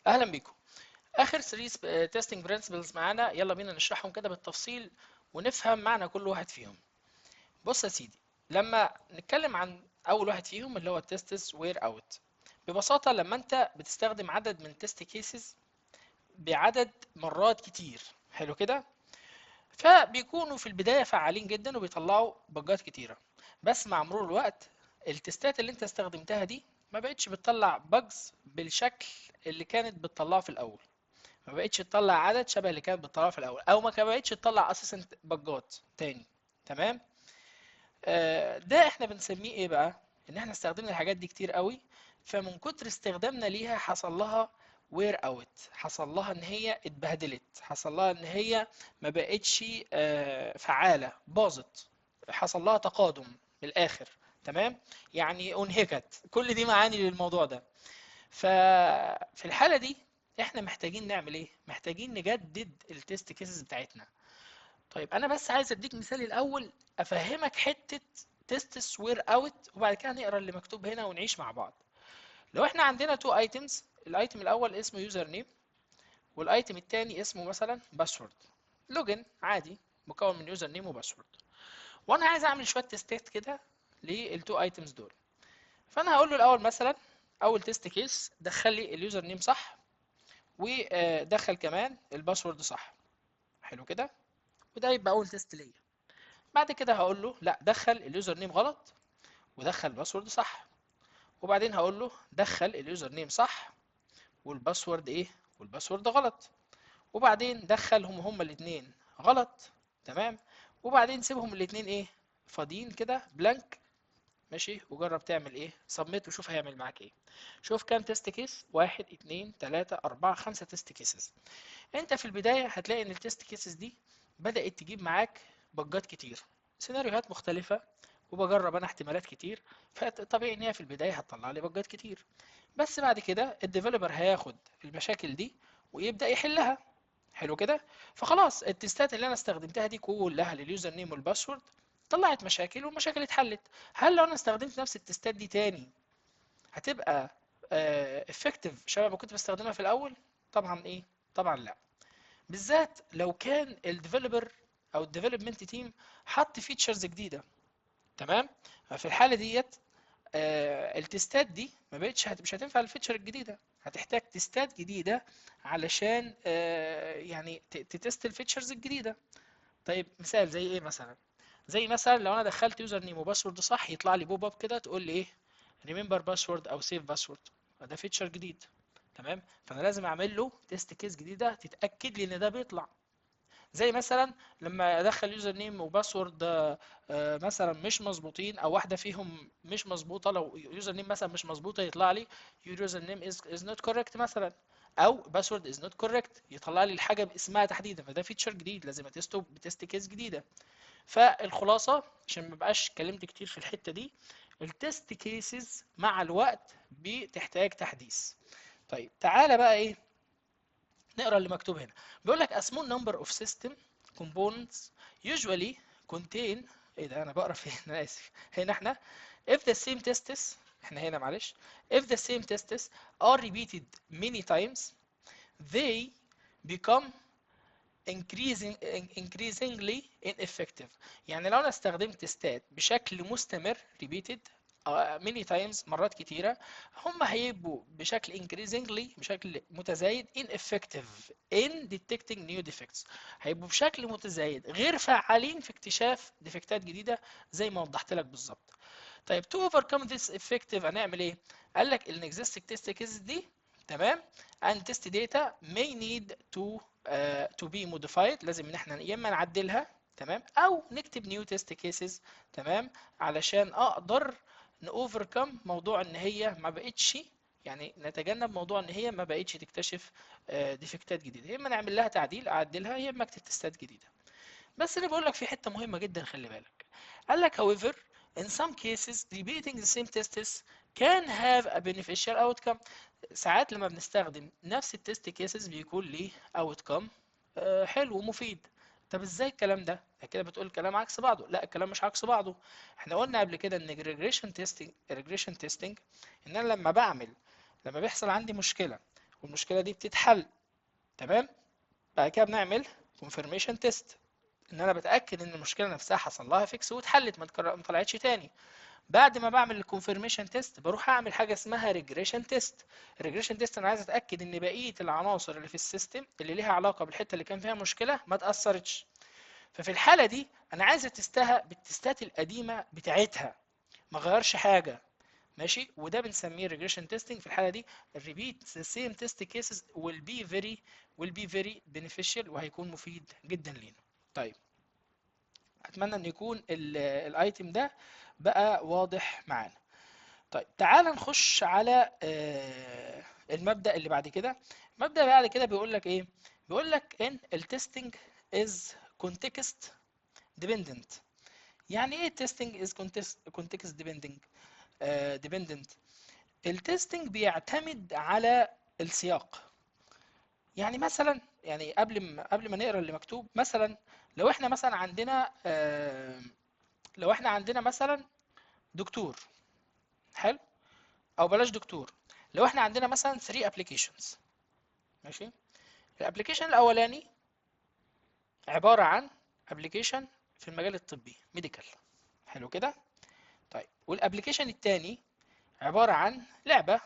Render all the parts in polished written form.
اهلا بيكم. اخر 3 تيستنج برنسبلز معانا، يلا بينا نشرحهم كده بالتفصيل ونفهم معنى كل واحد فيهم. بص يا سيدي، لما نتكلم عن اول واحد فيهم اللي هو التستس وير اوت، ببساطة لما انت بتستخدم عدد من تيست كيسز بعدد مرات كتير، حلو كده، فبيكونوا في البداية فعالين جدا وبيطلعوا بجات كتيرة. بس مع مرور الوقت التستات اللي انت استخدمتها دي ما بقتش بتطلع بجز بالشكل اللي كانت بتطلعه في الاول، ما بقتش تطلع عدد شبه اللي كانت بتطلعه في الاول، او ما بقتش تطلع اساسا بجات تاني. تمام. ده احنا بنسميه ايه بقى؟ ان احنا استخدمنا الحاجات دي كتير قوي، فمن كتر استخدامنا ليها حصل لها وير اوت، حصل لها ان هي اتبهدلت، حصل لها ان هي ما بقتش فعالة، باظت، حصل لها تقادم من الاخر. تمام. يعني انهكت. كل دي معاني للموضوع ده. ففي الحالة دي احنا محتاجين نعمل ايه؟ محتاجين نجدد التست كيسز بتاعتنا. طيب انا بس عايز اديك مثال الاول افهمك حتة تيست سوير اوت، وبعد كده نقرا اللي مكتوب هنا ونعيش مع بعض. لو احنا عندنا تو ايتمز، الايتم الاول اسمه يوزر نيم، والايتم التاني اسمه مثلا باسورد، لوجن عادي مكون من يوزر نيم وباسورد، وانا عايز اعمل شويه تيستات كده للتو ايتمز دول. فانا هقول له الاول مثلا، اول تيست كيس دخل لي اليوزر نيم صح، ودخل كمان الباسورد صح. حلو كده، وده يبقى اول تيست ليا. بعد كده هقول له لا، دخل اليوزر نيم غلط ودخل الباسورد صح. وبعدين هقول له دخل اليوزر نيم صح والباسورد ايه، والباسورد غلط. وبعدين دخلهم هما الاثنين غلط. تمام. وبعدين سيبهم الاثنين ايه، فاضيين كده بلانك. ماشي، وجرب تعمل ايه سبميت وشوف هيعمل معاك ايه. شوف كام تيست كيس، 1 2 3 4 5 تيست كيسز. انت في البداية هتلاقي ان التيست كيسز دي بدأت تجيب معاك بجات كتير، سيناريوهات مختلفة، وبجرب انا احتمالات كتير، فطبيعي ان هي في البداية هتطلع لي بجات كتير. بس بعد كده الديفلوبر هياخد المشاكل دي ويبدأ يحلها. حلو كده. فخلاص التستات اللي انا استخدمتها دي كلها لليوزر نيم والباسورد طلعت مشاكل والمشاكل اتحلت. هل لو انا استخدمت نفس التستات دي تاني هتبقى افكتيف شبه ما كنت بستخدمها في الاول؟ طبعا ايه، طبعا لا. بالذات لو كان الديفلوبر او الديفلوبمنت تيم حط فيتشرز جديده. تمام. في الحاله ديت التستات دي ما بقتش مش هتنفع الفيتشر الجديده، هتحتاج تستات جديده علشان يعني تتست الفيتشرز الجديده. طيب مثال زي ايه مثلا؟ زي مثلا لو انا دخلت يوزر نيم وباسورد صح، يطلع لي بوب اب كده تقول لي ايه، ريمبر باسورد او سيف باسورد. ده فيتشر جديد. تمام. فانا لازم اعمل له تيست كيس جديده تتاكد لي ان ده بيطلع. زي مثلا لما ادخل يوزر نيم وباسورد مثلا مش مظبوطين، او واحده فيهم مش مظبوطه، لو يوزر نيم مثلا مش مظبوطه يطلع لي يوزر نيم از نوت كوريكت مثلا، او باسورد از نوت كوريكت، يطلع لي الحاجه باسمها تحديدا. فده فيتشر جديد لازم اتسته بتست كيس جديده. فالخلاصه عشان ما بقاش اتكلمت كتير في الحته دي، التست كيسز مع الوقت بتحتاج تحديث. طيب تعالى بقى ايه، نقرا اللي مكتوب هنا. بيقول لك a small number of system components usually contain، ايه ده انا بقرا فين انا اسف. هنا احنا if the same tests، احنا هنا معلش، if the same tests are repeated many times they become increasingly ineffective. يعني لو انا استخدمت تستات بشكل مستمر repeated many times مرات كتيرة، هم هيبقوا بشكل increasingly بشكل متزايد ineffective in detecting new defects، هيبقوا بشكل متزايد غير فعالين في اكتشاف ديفكتات جديدة زي ما وضحت لك بالظبط. طيب to overcome this effective هنعمل ايه؟ قال لك ال existing test cases دي، تمام، and test data may need to be modified، لازم ان احنا يا اما نعدلها، تمام، او نكتب new test cases. تمام. علشان اقدر نوفركم موضوع ان هي ما بقتش، يعني نتجنب موضوع ان هي ما بقتش تكتشف ديفكتات جديده، يا اما نعمل لها تعديل اعدلها، يا اما اكتب تستات جديده. بس اللي بقول لك في حته مهمه جدا خلي بالك. قال لك however in some cases repeating the same tests can have a beneficial outcome. ساعات لما بنستخدم نفس التست كيسز بيكون ليه outcome حلو ومفيد. طب ازاي الكلام ده؟ كده بتقول كلام عكس بعضه. لا، الكلام مش عكس بعضه. احنا قلنا قبل كده ان regression testing ان انا لما بيحصل عندي مشكله والمشكله دي بتتحل. تمام. بعد كده بنعمل confirmation test، ان انا بتاكد ان المشكله نفسها حصل لها فيكس واتحلت، ما طلعتش تاني. بعد ما بعمل الكونفirmation تيست بروح اعمل حاجه اسمها ريجريشن تيست. الريجريشن تيست انا عايز اتاكد ان بقيه العناصر اللي في السيستم اللي ليها علاقه بالحته اللي كان فيها مشكله ما اتاثرتش. ففي الحاله دي انا عايز اتستها بالتستات القديمه بتاعتها، ما غيرش حاجه. ماشي. وده بنسميه ريجريشن تيستنج. في الحاله دي repeat the same test cases will be very beneficial، وهيكون مفيد جدا لينا. طيب، اتمنى ان يكون الايتم ده بقى واضح معانا. طيب تعال نخش على المبدأ اللي بعد كده. المبدأ اللي بعد كده بيقول لك ايه؟ بيقول لك ان التستنج is context dependent. يعني ايه testing is context dependent؟ التستنج بيعتمد على السياق. يعني مثلا، يعني قبل ما نقرا اللي مكتوب، مثلا لو احنا مثلا عندنا لو احنا عندنا مثلا دكتور، حلو، او بلاش دكتور، لو احنا عندنا مثلا 3 ابلكيشنز. ماشي. الابلكيشن الاولاني عباره عن ابلكيشن في المجال الطبي ميديكال، حلو كده. طيب، والابلكيشن الثاني عباره عن لعبه،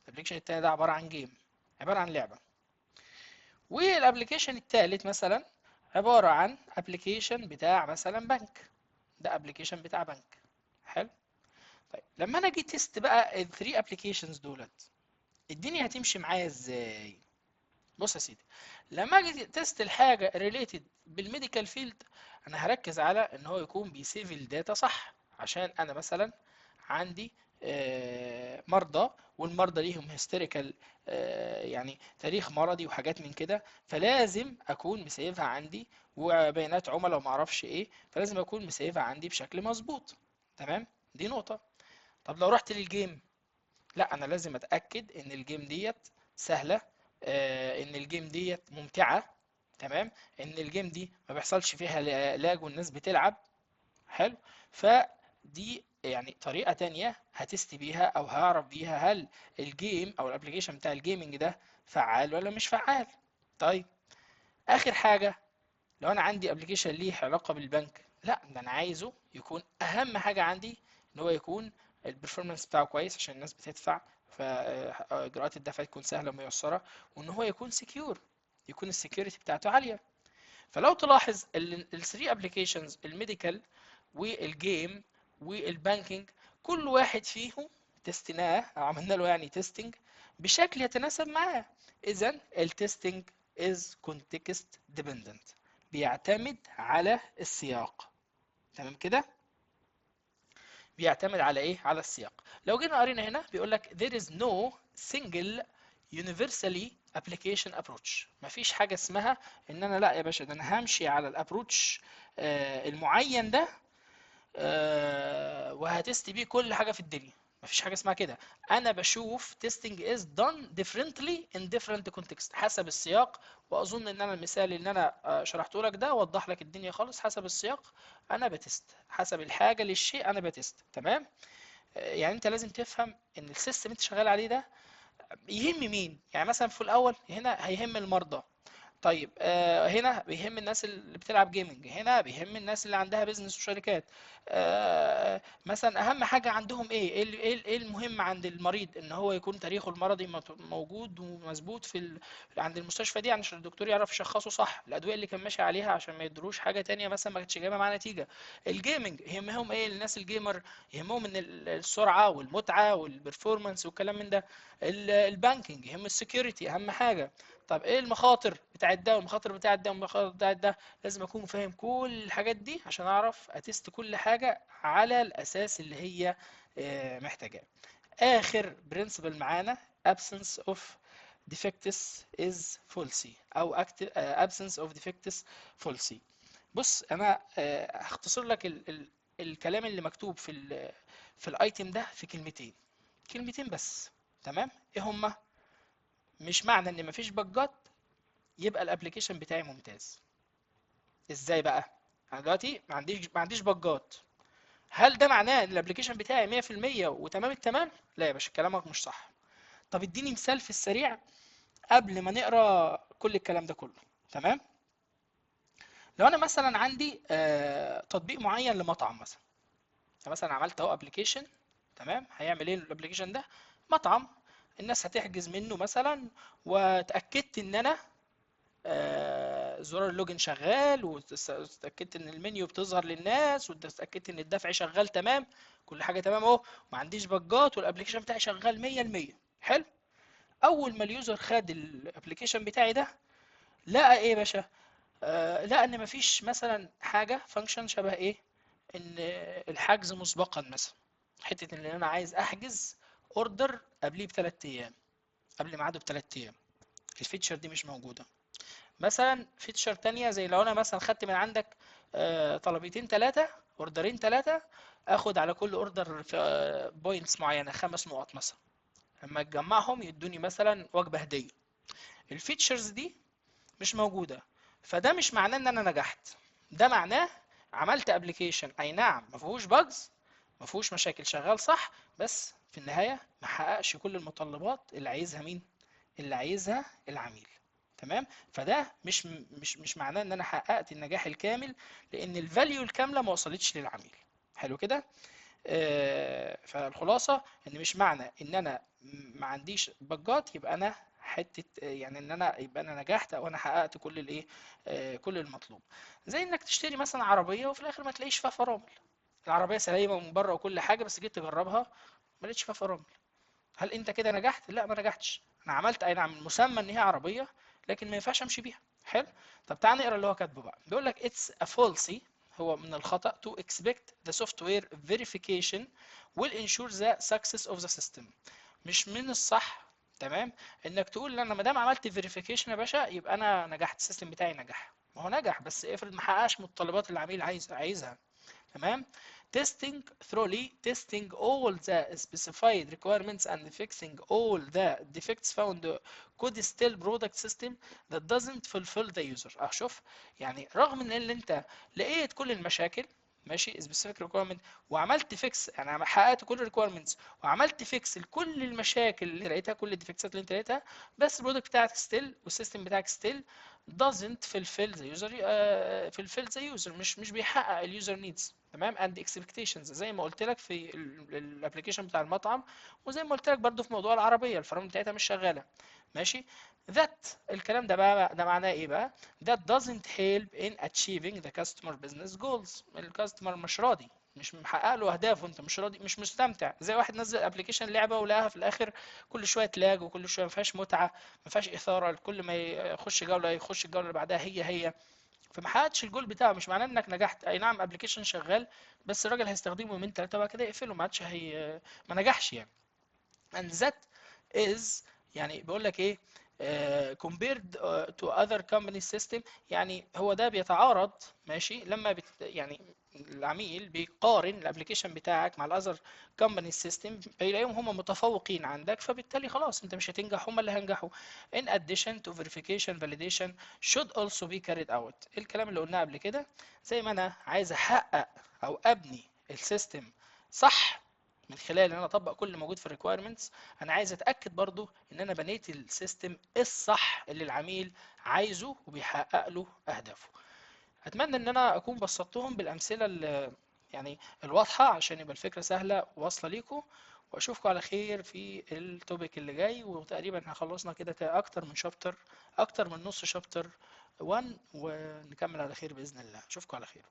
الابلكيشن الثاني ده عباره عن جيم، عباره عن لعبه. والابلكيشن الثالث مثلا عباره عن ابلكيشن بتاع مثلا بنك، ده ابلكيشن بتاع بنك. حلو. طيب لما انا اجي تيست بقى ال 3 ابلكيشنز دولت، الدنيا هتمشي معايا ازاي؟ بص يا سيدي، لما اجي تيست الحاجه ريليتد بالميديكال فيلد، انا هركز على ان هو يكون بيسيف الداتا صح، عشان انا مثلا عندي مرضى، والمرضى ليهم هيستوريكال، يعني تاريخ مرضي وحاجات من كده، فلازم اكون مسيفها عندي، وبيانات عملاء وما اعرفش ايه، فلازم اكون مسيفها عندي بشكل مظبوط. تمام. دي نقطه. طب لو رحت للجيم، لا انا لازم اتاكد ان الجيم ديت سهله، ان الجيم ديت ممتعه. تمام. ان الجيم دي ما بيحصلش فيها لاج والناس بتلعب. حلو. فدي يعني طريقه تانية هتست بيها او هعرف بيها هل الجيم او الابليكيشن بتاع الجيمنج ده فعال ولا مش فعال. طيب، اخر حاجه، لو انا عندي ابلكيشن ليه علاقه بالبنك، لا ده انا عايزه يكون اهم حاجه عندي ان هو يكون البرفورمانس بتاعه كويس عشان الناس بتدفع، فاجراءات الدفع تكون سهله وميسره، وان هو يكون سكيور، يكون السكيورتي بتاعته عاليه. فلو تلاحظ ال 3 ابلكيشنز، الميديكال والجيم والبانكينج، كل واحد فيهم تستناه او عملنا له يعني تيستنج بشكل يتناسب معاه. اذا التستنج is context dependent، بيعتمد على السياق. تمام كده. بيعتمد على ايه؟ على السياق. لو جينا قرينا هنا بيقول لك there is no single universally application approach. مفيش حاجه اسمها ان انا لا يا باشا ده انا همشي على الابروتش المعين ده وهتست بيه كل حاجه في الدنيا. مفيش حاجه اسمها كده. انا بشوف testing is done differently in different context، حسب السياق. واظن ان انا المثال اللي انا شرحته لك ده وضح لك الدنيا خالص. حسب السياق انا بتست، حسب الحاجه للشيء انا بتست. تمام. يعني انت لازم تفهم ان السيستم انت شغال عليه ده يهم مين. يعني مثلا في الاول هنا هيهم المرضى، طيب هنا بيهم الناس اللي بتلعب جيمنج، هنا بيهم الناس اللي عندها بيزنس وشركات. مثلا اهم حاجه عندهم ايه؟ إيه المهم عند المريض؟ ان هو يكون تاريخه المرضي موجود ومظبوط عند المستشفى دي عشان الدكتور يعرف يشخصه صح، الادويه اللي كان ماشي عليها عشان ما يدروش حاجه تانية مثلا ما كانتش جايبه معاه نتيجه. الجيمنج يهمهم ايه؟ الناس الجيمر يهمهم ان السرعه والمتعه والبرفورمانس والكلام من ده. البانكينج يهم السكيورتي اهم حاجه. طب ايه المخاطر بتاعت ده والمخاطر بتاعت ده والمخاطر بتاعت ده؟ لازم اكون فاهم كل الحاجات دي عشان اعرف اتست كل حاجة على الاساس اللي هي محتاجاه. اخر برنسبل معانا absence of defects is fallacy، او absence of defects fallacy. بص انا هختصر لك الكلام اللي مكتوب في الايتم ده في كلمتين، كلمتين بس. تمام. ايه هما؟ مش معنى ان مفيش بجات يبقى الابلكيشن بتاعي ممتاز. ازاي بقى؟ انا دلوقتي ما عنديش بجات، هل ده معناه ان الابلكيشن بتاعي 100% وتمام التمام؟ لا يا باشا، كلامك مش صح. طب اديني مثال في السريع قبل ما نقرا كل الكلام ده كله. تمام. لو انا مثلا عندي تطبيق معين لمطعم مثلا، مثلا عملت اهو ابلكيشن. تمام. هيعمل ايه الابلكيشن ده؟ مطعم الناس هتحجز منه مثلا، واتاكدت ان انا زرار اللوجن شغال، واتاكدت ان المنيو بتظهر للناس، واتاكدت ان الدفع شغال تمام، كل حاجه تمام اهو، ما عنديش بجات، والابلكيشن بتاعي شغال 100%. حلو. اول ما اليوزر خد الابلكيشن بتاعي ده، لقى ايه يا باشا؟ لقى ان مفيش مثلا حاجه فانكشن شبه ايه، ان الحجز مسبقا مثلا، حته ان انا عايز احجز اوردر قبليه ب3 ايام، قبل ميعاده ب3 ايام. الفيتشر دي مش موجوده. مثلا فيتشر تانية، زي لو انا مثلا خدت من عندك طلبيتين 3، اوردرين 3، اخد على كل اوردر في بوينتس معينه 5 نقط مثلا، لما تجمعهم يدوني مثلا وجبه هديه. الفيتشرز دي مش موجوده. فده مش معناه ان انا نجحت، ده معناه عملت ابلكيشن اي نعم ما فيهوش باجز، ما فيهوش مشاكل، شغال صح، بس في النهايه ما حققش كل المتطلبات اللي عايزها مين؟ اللي عايزها العميل. تمام. فده مش معناه ان انا حققت النجاح الكامل، لان الفاليو الكامله ما وصلتش للعميل. حلو كده. فالخلاصه ان مش معنى ان انا ما عنديش بجات يبقى انا حته، يعني ان انا يبقى انا نجحت او انا حققت كل الايه، كل المطلوب. زي انك تشتري مثلا عربيه وفي الاخر ما تلاقيش فيها فرامل، العربيه سليمه من بره وكل حاجه، بس جيت تجربها ما لقيتش فيها فرامل. هل انت كده نجحت؟ لا، ما نجحتش. انا عملت اي نعم المسمى ان هي عربيه، لكن ما ينفعش امشي بيها. حلو. طب تعال نقرا اللي هو كاتبه بقى. بيقول لك it's a falsy، هو من الخطأ to expect the software verification will ensure the success of the system. مش من الصح، تمام، انك تقول انا ما دام عملت فيريفيكيشن يا باشا يبقى انا نجحت، السيستم بتاعي نجح. ما هو نجح، بس افرض ما حققش متطلبات اللي العميل عايزها. تمام. testing thoroughly testing all the specified requirements and fixing all the defects found could still product system that doesn't fulfill the user. شوف، يعني رغم ان اللي انت لقيت كل المشاكل، ماشي، specific requirement، وعملت فيكس، يعني حققت كل الريكويرمنتس وعملت فيكس لكل المشاكل اللي لقيتها، كل الديفكتات اللي انت لقيتها، بس البرودكت بتاعك ستيل والسيستم بتاعك ستيل doesn't fulfill the user fulfill the user، مش بيحقق اليوزر نيدز. تمام. and expectations، زي ما قلت لك في الابلكيشن بتاع المطعم، وزي ما قلت لك برضو في موضوع العربيه الفرامل بتاعتها مش شغاله. ماشي. that الكلام ده بقى ده معناه ايه بقى؟ that doesn't help in achieving the customer business goals. الكاستمر مش راضي، مش محقق له اهدافه، انت مش راضي، مش مستمتع. زي واحد نزل ابلكيشن لعبه ولقاها في الاخر كل شويه تلاج، وكل شويه ما فيهاش متعه، ما فيهاش اثاره، كل ما يخش جوله يخش الجوله اللي بعدها هي، فما حققتش الجول بتاعه. مش معناه انك نجحت، اي نعم ابلكيشن شغال، بس الراجل هيستخدمه يومين 3 وبعد كده يقفله، ما عادش ما نجحش يعني. and that is، يعني بيقول لك ايه، compared to other company system، يعني هو ده بيتعارض، ماشي، لما يعني العميل بيقارن الابلكيشن بتاعك مع الاذر كومباني سيستم، بيلاقيهم هم متفوقين عندك، فبالتالي خلاص انت مش هتنجح، هم اللي هينجحوا. in addition to verification validation should also be carried out. الكلام اللي قلناه قبل كده، زي ما انا عايز احقق او ابني السيستم صح من خلال ان انا اطبق كل اللي موجود في الريكويرمنتس، انا عايز اتاكد برضو ان انا بنيت السيستم الصح اللي العميل عايزه وبيحقق له اهدافه. اتمنى ان انا اكون بسطتهم بالامثله يعني الواضحه، عشان يبقى الفكره سهله واصله ليكم. واشوفكم على خير في التوبيك اللي جاي، وتقريبا احنا خلصنا كده اكتر من شابتر، اكتر من نص شابتر 1، ونكمل على خير باذن الله. اشوفكم على خير.